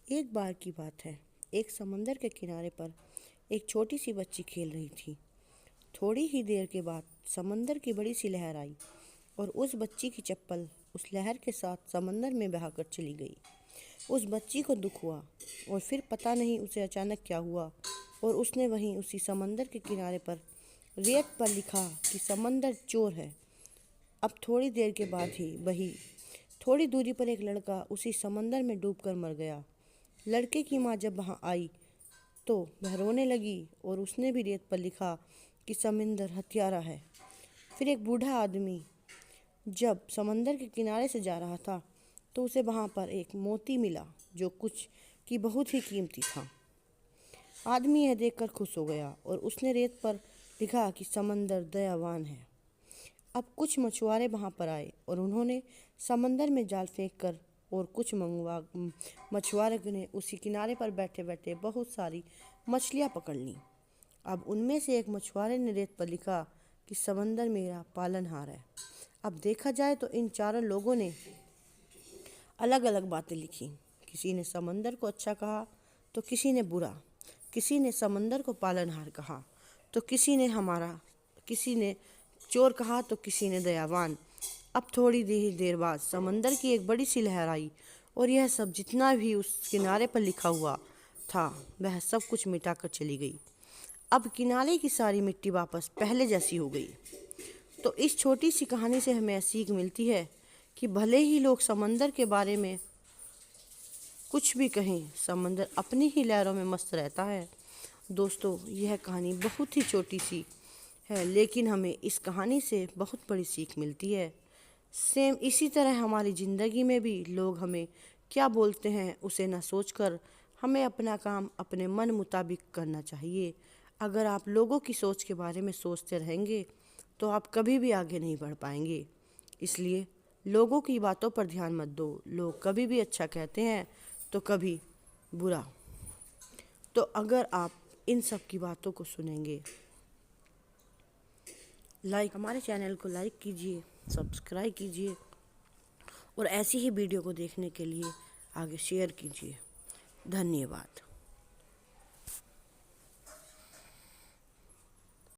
एक बार की बात है। एक समंदर के किनारे पर एक छोटी सी बच्ची खेल रही थी। थोड़ी ही देर के बाद समंदर की बड़ी सी लहर आई और उस बच्ची की चप्पल उस लहर के साथ समंदर में बहाकर चली गई। उस बच्ची को दुख हुआ और फिर पता नहीं उसे अचानक क्या हुआ और उसने वहीं उसी समंदर के किनारे पर रेत पर लिखा कि समंदर चोर है। अब थोड़ी देर के बाद ही वही थोड़ी दूरी पर एक लड़का उसी समंदर में डूबकर मर गया। लड़के की माँ जब वहाँ आई तो वह रोने लगी और उसने भी रेत पर लिखा कि समंदर हत्यारा है। फिर एक बूढ़ा आदमी जब समंदर के किनारे से जा रहा था तो उसे वहाँ पर एक मोती मिला जो कुछ की बहुत ही कीमती था। आदमी यह देखकर खुश हो गया और उसने रेत पर लिखा कि समंदर दयावान है। अब कुछ मछुआरे वहाँ पर आए और उन्होंने समंदर में जाल फेंककर और कुछ मछुआरों ने उसी किनारे पर बैठे बैठे बहुत सारी मछलियाँ पकड़ लीं। अब उनमें से एक मछुआरे ने रेत पर लिखा कि समंदर मेरा पालनहार है। अब देखा जाए तो इन चारों लोगों ने अलग अलग बातें लिखी। किसी ने समंदर को अच्छा कहा तो किसी ने बुरा, किसी ने समंदर को पालनहार कहा तो किसी ने चोर कहा तो किसी ने दयावान। अब थोड़ी देर बाद समंदर की एक बड़ी सी लहर आई और यह सब जितना भी उस किनारे पर लिखा हुआ था वह सब कुछ मिटाकर चली गई। अब किनारे की सारी मिट्टी वापस पहले जैसी हो गई। तो इस छोटी सी कहानी से हमें सीख मिलती है कि भले ही लोग समंदर के बारे में कुछ भी कहें, समंदर अपनी ही लहरों में मस्त रहता है। दोस्तों, यह कहानी बहुत ही छोटी सी है लेकिन हमें इस कहानी से बहुत बड़ी सीख मिलती है। सेम इसी तरह हमारी ज़िंदगी में भी लोग हमें क्या बोलते हैं उसे न सोचकर हमें अपना काम अपने मन मुताबिक करना चाहिए। अगर आप लोगों की सोच के बारे में सोचते रहेंगे तो आप कभी भी आगे नहीं बढ़ पाएंगे। इसलिए लोगों की बातों पर ध्यान मत दो। लोग कभी भी अच्छा कहते हैं तो कभी बुरा। तो अगर आप इन सब की बातों को सुनेंगे, हमारे चैनल को लाइक कीजिए, सब्सक्राइब कीजिए और ऐसी ही वीडियो को देखने के लिए आगे शेयर कीजिए। धन्यवाद।